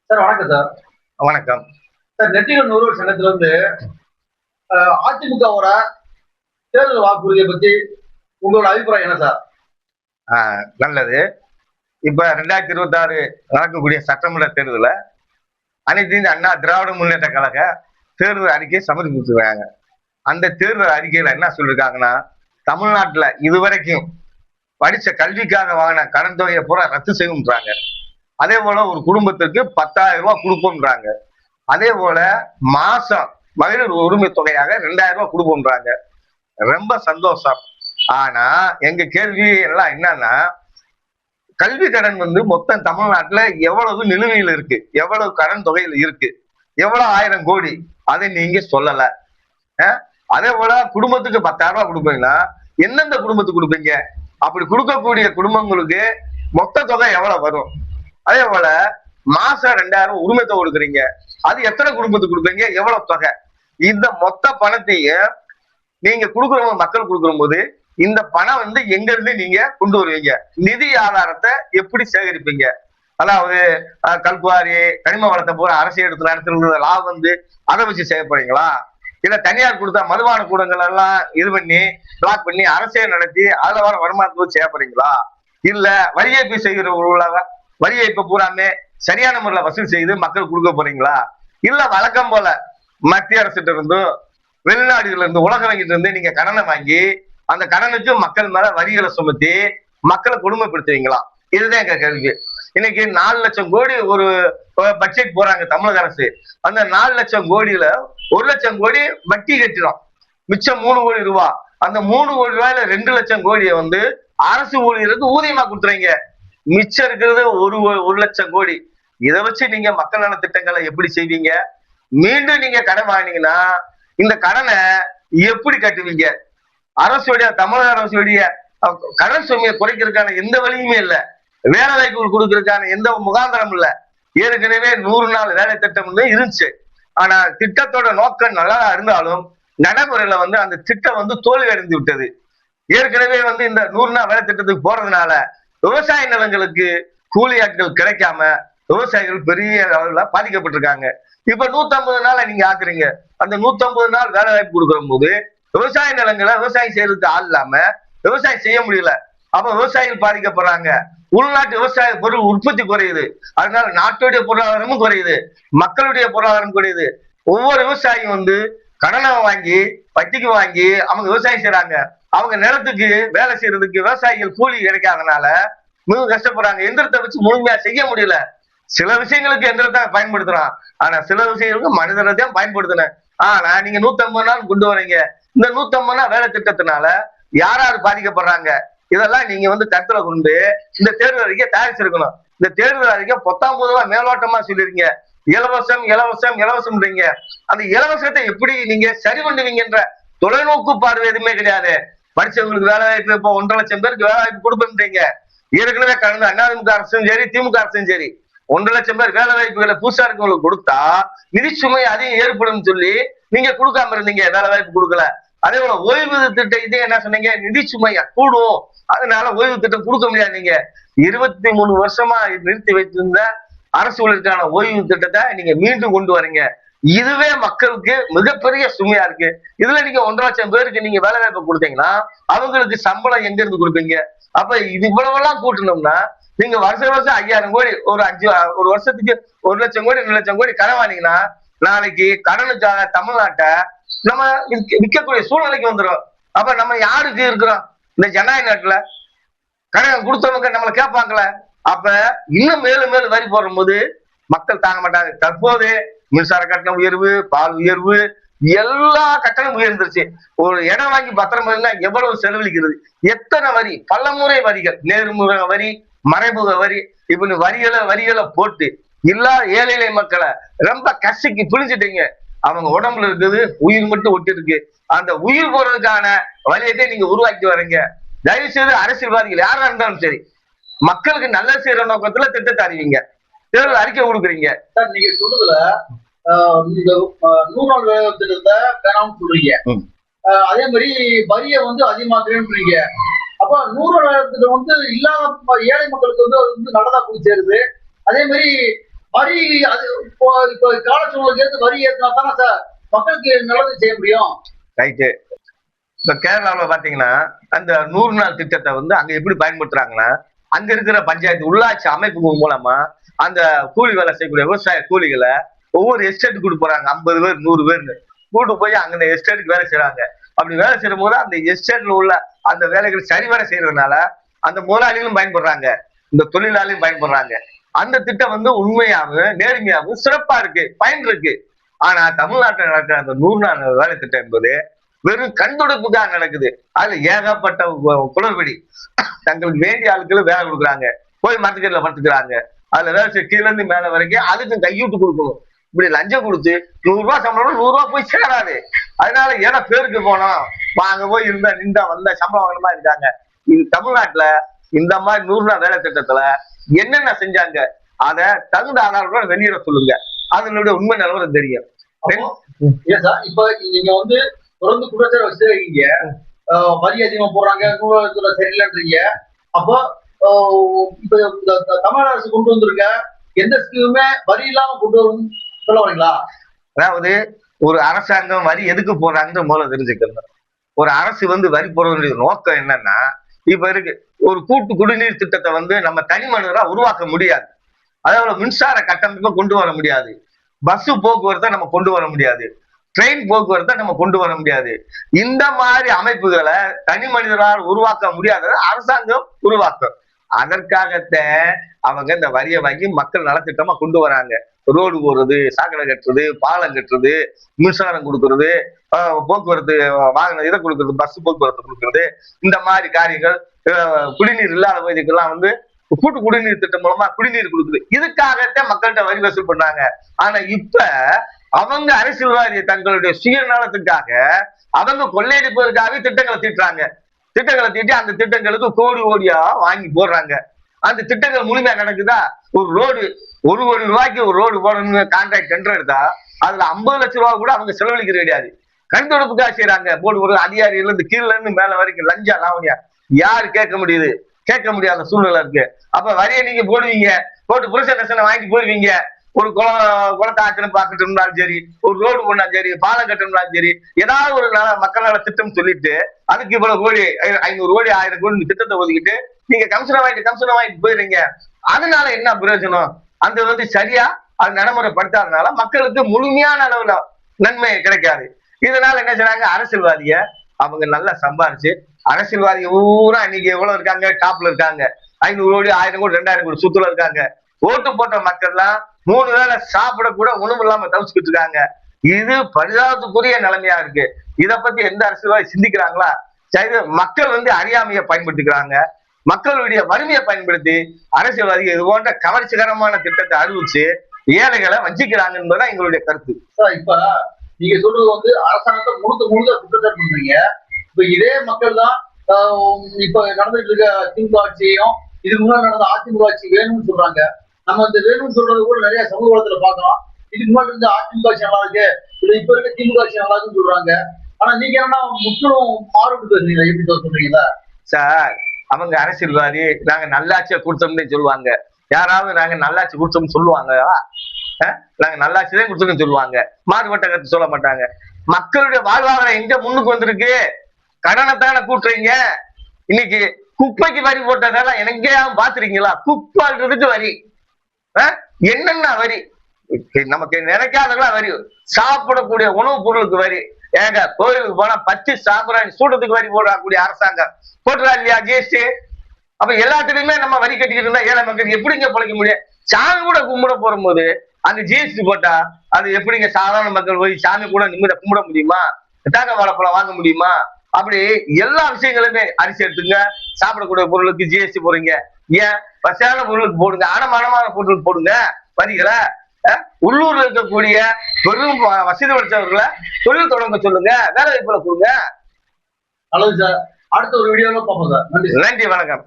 Sir வணக்கம் sir. வணக்கம். Sir நெற்றிகள் நுகர்வோர் சங்கத்துல இருந்து அதிமுகவோட தேர்தல் வாக்குறுதியை பத்தி உங்களோட அபிப்பிராயம் என்ன சார்? நல்லது. இப்ப 2026 நடக்கக்கூடிய சட்டமன்ற தேர்தல அனைத்து இந்திய அண்ணா திராவிட முன்னேற்ற கழக தேர்தல் அறிக்கை சமர்ப்பிச்சிருக்காங்க. அந்த தேர்தல் அறிக்கையில என்ன சொல்லிருக்காங்கன்னா, தமிழ்நாட்டுல இதுவரைக்கும் படிச்ச கல்விக்காக வாங்கின கடன் தொகையை பூரா ரத்து செய்யும்ன்றாங்க. அதே போல ஒரு குடும்பத்திற்கு 10,000 ரூபாய் கொடுப்போம்ன்றாங்க. அதே போல மாசம் மகளிர் உரிமை தொகையாக 2,000 ரூபாய் கொடுப்போம்ன்றாங்க. ரொம்ப சந்தோஷம். ஆனா எங்க கேள்வி எல்லாம் என்னன்னா, கல்வி கடன் மொத்தம் தமிழ்நாட்டுல எவ்வளவு நிலுவையில் இருக்கு, எவ்வளவு கடன் தொகையில் இருக்கு, எவ்வளவு 1000 கோடி, அதை நீங்க சொல்லல. அதே போல குடும்பத்துக்கு 10,000 ரூபாய் கொடுப்பீங்கன்னா எந்தெந்த குடும்பத்துக்கு கொடுப்பீங்க? அப்படி கொடுக்கக்கூடிய குடும்பங்களுக்கு மொத்த தொகை எவ்வளவு வரும்? அதே போல மாசம் 2,000 உரிமை தொகை கொடுக்குறீங்க, அது எத்தனை குடும்பத்துக்கு கொடுப்பீங்க, எவ்வளவு தொகை? இந்த மொத்த பணத்தையும் நீங்க கொடுக்குறவங்க மக்கள் கொடுக்குற போது இந்த பணம் எங்க இருந்து நீங்க கொண்டு வருவீங்க? நிதி ஆதாரத்தை எப்படி சேகரிப்பீங்க? அதாவது கல்குவாரி கனிம வளத்தை போற அரசு எடுத்து நடத்துறது லாபம் அதை வச்சு செய்யப்படுறீங்களா? இல்ல தனியார் கொடுத்தா மதுபான கூடங்கள் எல்லாம் இது பண்ணி பிளாக் பண்ணி அரசே நடத்தி அதுல வர வருமானத்தை வச்சு செய்யப்படுறீங்களா? இல்ல வரி ஏய்ப்பு செய்கிற வரி ஏய்ப்பு பூராமே சரியான முறையில் வசூல் செய்து மக்கள் கொடுக்க போறீங்களா? இல்ல வழக்கம் போல மத்திய அரசிட்ட இருந்தும் வெளிநாடுகள்ல இருந்து உலக வங்கிட்டு இருந்து நீங்க கடனை வாங்கி அந்த கடனுக்கு மக்கள் மேல வரிகளை சுமத்தி மக்களை கொடுமைப்படுத்துவீங்களா? இதுதான் எங்க கேள்வி. இன்னைக்கு 4 லட்சம் கோடி ஒரு பட்ஜெட் போறாங்க தமிழக அரசு. அந்த 4 லட்சம் கோடியில 1 லட்சம் கோடி வட்டி கட்டிடும், மிச்சம் 3 கோடி ரூபாய். அந்த 3 கோடி ரூபாயில 2 லட்சம் கோடியை அரசு ஊழியருக்கு ஊதியமா கொடுத்துறீங்க. மிச்சம் இருக்கிறது 1 லட்சம் கோடி. இதை வச்சு நீங்க மக்கள் நல திட்டங்களை எப்படி செய்வீங்க? மீண்டும் நீங்க கடன் வாங்கினீங்கன்னா இந்த கடனை எப்படி கட்டுவீங்க? அரசுடைய தமிழக அரசுடைய கடன் சுமையை குறைக்கிறதுக்கான எந்த வழியுமே இல்லை. வேலை வாய்ப்புகள் கொடுக்கறதுக்கான எந்த முகாந்திரம் இல்லை. ஏற்கனவே 100 நாள் வேலை திட்டம் இருந்துச்சு. ஆனா திட்டத்தோட நோக்கம் நல்லா இருந்தாலும் நடைமுறையில அந்த திட்டம் தோல்வி அடைந்து விட்டது. ஏற்கனவே இந்த 100 நாள் வேலை திட்டத்துக்கு போறதுனால விவசாய நிலங்களுக்கு கூலி ஆட்கள் கிடைக்காம விவசாயிகள் பெரிய அளவுல பாதிக்கப்பட்டிருக்காங்க. இப்ப 150 நாளை நீங்க ஆக்குறீங்க. அந்த 150 நாள் வேலை வாய்ப்பு கொடுக்கிற போது விவசாய நிலங்களை விவசாயம் செய்யறதுக்கு ஆள் இல்லாம விவசாயம் செய்ய முடியல. அப்ப விவசாயிகள் பாதிக்கப்படுறாங்க. உள்நாட்டு விவசாய பொருள் உற்பத்தி குறையுது. அதனால நாட்டுடைய பொருளாதாரமும் குறையுது, மக்களுடைய பொருளாதாரம் குறையுது. ஒவ்வொரு விவசாயியும் கடனை வாங்கி வட்டிக்கு வாங்கி அவங்க விவசாயம் செய்யறாங்க. அவங்க நிலத்துக்கு வேலை செய்யறதுக்கு விவசாயிகள் கூலி கிடைக்காதனால மிக கஷ்டப்படுறாங்க. எந்திரத்தை வச்சு முழுமையா செய்ய முடியல. சில விஷயங்களுக்கு எந்திரத்தை பயன்படுத்துறான், ஆனா சில விஷயங்களுக்கு மனிதரை தான் பயன்படுத்தின. ஆனா நீங்க 150 நாள் கொண்டு வரீங்க. இந்த 150 நாள் வேலை திட்டத்தினால யார் யார் பாதிக்கப்படுறாங்க? இதெல்லாம் நீங்க கருத்துல கொண்டு இந்த தேர்தல் அறிக்கை தயாரிச்சிருக்கணும். இந்த தேர்தல் அறிக்கை 19 மேலோட்டமா சொல்லிருங்க. இலவசம் இலவசம் இலவசம்ன்றீங்க. அந்த இலவசத்தை எப்படி நீங்க சரி பண்ணுவீங்கன்ற தொலைநோக்கு பார்வை எதுவுமே கிடையாது. படிச்சவங்களுக்கு வேலை வாய்ப்பு இப்போ 1.5 லட்சம் பேருக்கு வேலை வாய்ப்பு கொடுப்பீங்க. ஏற்கனவே கடந்த அதிமுக அரசும் சரி திமுக அரசும் சரி 1 லட்சம் பேர் வேலை வாய்ப்புகளை புதுசா இருக்கவங்களுக்கு கொடுத்தா நிதி சுமை அதிகம் ஏற்படும் சொல்லி நீங்க கொடுக்காம இருந்தீங்க, வேலை வாய்ப்பு கொடுக்கல. அதே போல ஓய்வு திட்டம் இதே என்ன சொன்னீங்க, நிதி சுமை கூடும், அதனால ஓய்வு திட்டம் கொடுக்க முடியாது. நீங்க 23 வருஷமா நிறுத்தி வைத்திருந்த அரசு ஊழியருக்கான ஓய்வு திட்டத்தை நீங்க மீண்டும் கொண்டு வரீங்க. இதுவே மக்களுக்கு மிகப்பெரிய சுமையா இருக்கு. இதுல நீங்க 1.5 லட்சம் பேருக்கு நீங்க வேலை வாய்ப்பு கொடுத்தீங்கன்னா அவங்களுக்கு சம்பளம் எங்க இருந்து கொடுப்பீங்க? அப்ப இது இவ்வளவெல்லாம் கூட்டணும்னா நீங்க வருஷம் 5,000 கோடி ஒரு வருஷத்துக்கு 1 லட்சம் கோடி 2 லட்சம் கோடி கடன் வாங்கினீங்கன்னா நாளைக்கு கடனுக்காக தமிழ்நாட்டை நம்ம விற்கக்கூடிய சூழ்நிலைக்கு வந்துடும். அப்ப நம்ம யாருக்கு இருக்கிறோம்? இந்த ஜனநாயக நாட்டுல கடன் கொடுத்தவங்க நம்மளை கேட்பாங்களே. அப்ப இன்னும் மேலும் மேலும் வரி போடும் போது மக்கள் தாங்க மாட்டாங்க. தற்போது மின்சார கட்டணம் உயர்வு, பால் உயர்வு, எல்லா கட்டணம் உயர்ந்துருச்சு. ஒரு இடம் வாங்கி பத்திரம் எவ்வளவு செலவழிக்கிறது, எத்தனை வரி, பல முறை வரிகள், நேர்முக வரி, மறைமுக வரி, இப்படி வரிகளை போட்டு எல்லா ஏழை மக்களை ரொம்ப கசிக்கு புழிஞ்சிட்டீங்க. அவங்க உடம்புல இருக்குது உயிர் மட்டும் ஒட்டி இருக்கு. அந்த உயிர் போறதுக்கான வழியத்தை நீங்க உருவாக்கி வரீங்க. தயவு செய்து அரசியல்வாதிகள் யாரா இருந்தாலும் சரி மக்களுக்கு நல்ல செய்யற நோக்கத்துல திட்டத்தை அறிவிங்க, தேர்தல் அறிக்கை கொடுக்குறீங்க. சார் நீங்க சொல்றதுல இந்த 100 நாள் வேலை திட்டத்தை வேணாம்னு சொல்றீங்க. அதே மாதிரி வரியை அதிகமாக்குறீங்க. அப்ப 100 நாள் வேலை திட்டம் இல்லாம ஏழை மக்களுக்கு அது நல்லதா போய் சேருது. அதே மாதிரி வரி அது இப்போ கால சூழலுக்கு ஏற்று வரி ஏற்றினா தானே சார் மக்களுக்கு நல்லது செய்ய முடியும். ரைட்டு. இப்ப கேரளாவில் பாத்தீங்கன்னா அந்த 100 நாள் திட்டத்தை வந்து அங்க எப்படி பயன்படுத்துறாங்கன்னா, அங்க இருக்கிற பஞ்சாயத்து உள்ளாட்சி அமைப்பு மூலமா அந்த கூலி வேலை செய்யக்கூடிய விவசாய கூலிகளை ஒவ்வொரு எஸ்டேட் கூட்டு போறாங்க. 50 பேர் 100 பேர்னு கூட்டு போய் அங்க எஸ்டேட்டுக்கு வேலை செய்யறாங்க. அப்படி வேலை செய்யும் போது அந்த எஸ்டேட்ல உள்ள அந்த வேலைகள் சரிவர செய்யறதுனால அந்த முதலாளிகளும் பயன்படுறாங்க, இந்த தொழிலாளியும் பயன்படுறாங்க. அந்த திட்டம் வந்து உண்மையாகவும் நேர்மையாகவும் சிறப்பா இருக்கு, பயன் இருக்கு. ஆனா தமிழ்நாட்டில் நடக்கிற அந்த 100 நாள் வேலை திட்டம் என்பது வெறும் கண்துடைப்புக்காக நடக்குது. அதுல ஏகப்பட்ட குளறுபடி. தங்களுக்கு வேண்டிய ஆட்களுக்கு வேலை கொடுக்குறாங்க, போய் மரத்துக்கடியில படுத்துக்கிறாங்க. அதுல வேலை செய்ய கீழ இருந்து மேல வரைக்கும் அதுக்கு கையூட்டு கொடுக்கணும். இப்படி லஞ்சம் கொடுத்து 100 ரூபாய் சம்பளம் 100 ரூபாய் போய் சேராது. அதனால ஏன்னா பேருக்கு போனோம், அங்க போய் இருந்தா நின்றா வந்த சம்பளம் வாங்கினமா இருக்காங்க. இது தமிழ்நாட்டுல இந்த மாதிரி 100 நாள் வேலை திட்டத்துல என்னென்ன செஞ்சாங்க அத தகுந்த ஆதாரம் வெளியிட சொல்லுங்க. அதனுடைய உண்மை நிலவரம் தெரியும். இப்ப நீங்க வந்து தொடர்ந்து குற்றச்சாட்டு வச்சிருக்கீங்க, வரி அதிகமா போடுறாங்க, நூலகத்துல சரியில்லைன்றீங்க. அப்போ இப்ப தமிழக அரசு கொண்டு வந்திருக்க எந்த ஸ்கீமுமே வரி இல்லாம கொண்டு வரும் சொல்ல வரீங்களா? அதாவது ஒரு அரசாங்கம் வரி எதுக்கு போடுறாங்கன்னு முதல்ல தெரிஞ்சுக்கணும். ஒரு அரசு வந்து வரி போடுறதுடைய நோக்கம் என்னன்னா, இப்ப இருக்கு ஒரு கூட்டு குடிநீர் திட்டத்தை வந்து நம்ம தனி மனிதரா உருவாக்க முடியாது. அதே மின்சார கட்டமைப்பை கொண்டு வர முடியாது, பஸ் போக்குவரத்தை நம்ம கொண்டு வர முடியாது, ட்ரெயின் போக்குவரத்தை நம்ம கொண்டு வர முடியாது. இந்த மாதிரி அமைப்புகளை தனி மனிதரால் உருவாக்க முடியாததை அரசாங்கம் உருவாக்கும். அதற்காகத்தான் அவங்க இந்த வரியை வாங்கி மக்கள் நலத்திட்டமா கொண்டு வராங்க. ரோடு போடுறது, சாக்கடை கட்டுறது, பாலம் கட்டுறது, மின்சாரம் கொடுக்கறது, போக்குவரத்து வாகனம் இதை கொடுக்கறது, பஸ் போக்குவரத்து கொடுக்கறது, இந்த மாதிரி காரியங்கள். குடிநீர் இல்லாத பகுதிக்கெல்லாம் வந்து கூட்டு குடிநீர் திட்டம் மூலமா குடிநீர் கொடுக்குது. இதுக்காகத்தான் மக்கள்கிட்ட வரி வசூல் பண்ணாங்க. ஆனா இப்ப அவங்க அரசியல்வாதி தங்களுடைய சுயநலத்துக்காக அவங்க கொள்ளையடிப்பதற்காக திட்டங்களை தீட்டுறாங்க. திட்டங்களை தீட்டி அந்த திட்டங்களுக்கு கோடி கோடியா வாங்கி போடுறாங்க. அந்த திட்டங்கள் முழுமையா நடக்குதா? ஒரு ரோடு 1 கோடி ரூபாய்க்கு ஒரு ரோடு போடணும்னு கான்ட்ராக்ட் டெண்டர் எடுத்தா அதுல 50 லட்சம் ரூபாய் கூட அவங்க செலவழிக்கிறது கிடையாது. கண் தொடுப்புக்காக செய்யறாங்க. போர்டு ஒரு அதிகாரிகள் இருந்து கீழ இருந்து மேல வரைக்கும் லஞ்சா லாவணியா யாரு கேட்க முடியுது? கேட்க முடியாத சூழ்நிலை இருக்கு. அப்ப வரியை நீங்க போடுவீங்க, போட்டு புருஷ வாங்கி போடுவீங்க. ஒரு குளத்தை ஆக்கணும் பார்க்கட்டும்னாலும் சரி, ஒரு ரோடு போனாலும் சரி, பாலம் கட்டணும்னாலும் சரி, ஏதாவது ஒரு மக்கள் நல திட்டம் சொல்லிட்டு அதுக்கு இவ்வளவு கோடி 500 கோடி 1000 கோடி திட்டத்தை ஒதுக்கிட்டு நீங்க கமிஷனை வாங்கிட்டு போயிடுறீங்க. அதனால என்ன பிரயோஜனம்? அந்த வந்து சரியா அது நடைமுறைப்படுத்தாதனால மக்களுக்கு முழுமையான அளவுல நன்மை கிடைக்காது. இதனால என்ன செய்றாங்க, அரசியல்வாதிய அவங்க நல்லா சம்பாரிச்சு, அரசியல்வாதி ஊரா இன்னைக்கு எவ்வளவு இருக்காங்க, டாப்ல இருக்காங்க. 500 கோடி 1000 கோடி 2000 கோடி சுத்துல இருக்காங்க. ஓட்டு போட்ட மக்கள் எல்லாம் 3 வேளை சாப்பிட கூட உணவு இல்லாம தவிச்சுக்கிட்டு இருக்காங்க. இது பரிதாபத்துக்குரிய நிலைமையா இருக்கு. இத பத்தி எந்த அரசியல்வாதி சிந்திக்கிறாங்களா? சரி, மக்கள் வந்து அறியாமையை பயன்படுத்திக்கிறாங்க. மக்களுடைய வறுமையை பயன்படுத்தி அரசியல்வாதிகள் இது போன்ற கவர்ச்சிகரமான திட்டத்தை அறிவிச்சு ஏழைகளை வஞ்சிக்கிறாங்க என்பதுதான் எங்களுடைய கருத்து. இப்ப நீங்க சொல்றது வந்து அரசாங்கத்தை முழுக்க குற்றச்சாட்டு பண்றீங்க. இப்ப இதே மக்கள் தான் இப்ப நடந்துட்டு இருக்க திமுக ஆட்சியையும் இதுக்கு முன்னாடி நடந்த அதிமுக ஆட்சி வேணும்னு சொல்றாங்க. நம்ம இந்த வேணும்னு சொல்றது கூட நிறைய சமூக வளத்துல பாக்குறோம். இதுக்கு முன்னாடி இருந்த அதிமுக ஆட்சி நல்லா இருக்கு, இது இப்ப இருக்க திமுக ஆட்சி நல்லா இருக்குன்னு சொல்றாங்க. ஆனா நீங்க என்ன முற்றிலும் மாறுபட்டு பேசுறீங்க, எப்படி சொல்றீங்களா சார்? அவங்க அரசியல்வாதி நாங்க நல்லாட்சியை கொடுத்தோம்னு சொல்லுவாங்க. யாராவது நாங்க நல்லாட்சி கொடுத்தோம்னு சொல்லுவாங்க? நாங்க நல்லாட்சி தான் கொடுத்தோம்னு சொல்லுவாங்க, மாறுபட்ட கருத்து சொல்ல மாட்டாங்க. மக்களுடைய வாழ்வாதாரம் எங்க முன்னுக்கு வந்திருக்கு? கடனைத்தானே கூட்டுறீங்க. இன்னைக்கு குப்பைக்கு வரி போட்டதால எங்கேயாவது பாத்துறீங்களா? குப்பைக்கு வரி, என்னென்ன வரி? நமக்கு நினைக்காதெல்லாம் வரி. சாப்பிடக்கூடிய உணவுப் பொருளுக்கு வரி. ஏங்க கோயிலுக்கு போனா பச்சை சாம்பிராணி சூடத்துக்கு வரி போடக்கூடிய அரசாங்கம் போட்டுறா இல்லையா ஜிஎஸ்டி? அப்ப எல்லாத்துலயுமே நம்ம வரி கட்டிக்கிட்டு இருந்தா ஏழை மக்கள் எப்படிங்க பிழைக்க முடியும்? சாமி கூட கும்பிட போகும்போது அந்த ஜிஎஸ்டி போட்டா அது எப்படிங்க சாதாரண மக்கள் போய் சாமி கூட நிம்மதியா கும்பிட முடியுமா? தேங்க வாழைப்பழம் வாங்க முடியுமா? அப்படி எல்லா விஷயங்களுமே அரிசி எடுத்துங்க, சாப்பிடக்கூடிய பொருளுக்கு ஜிஎஸ்டி போடுறீங்க. ஏன் பசான பொருளுக்கு போடுங்க, அனமான பொருளுக்கு போடுங்க வரிகளை. உள்ளூர்ல இருக்கக்கூடிய பெரும் வசதி படைத்தவர்களை தொழில் தொடங்க சொல்லுங்க, வேலை வாய்ப்புல கொடுங்க. நல்லது சார். அடுத்த ஒரு வீடியோல பார்ப்போம் சார். நன்றி, வணக்கம்.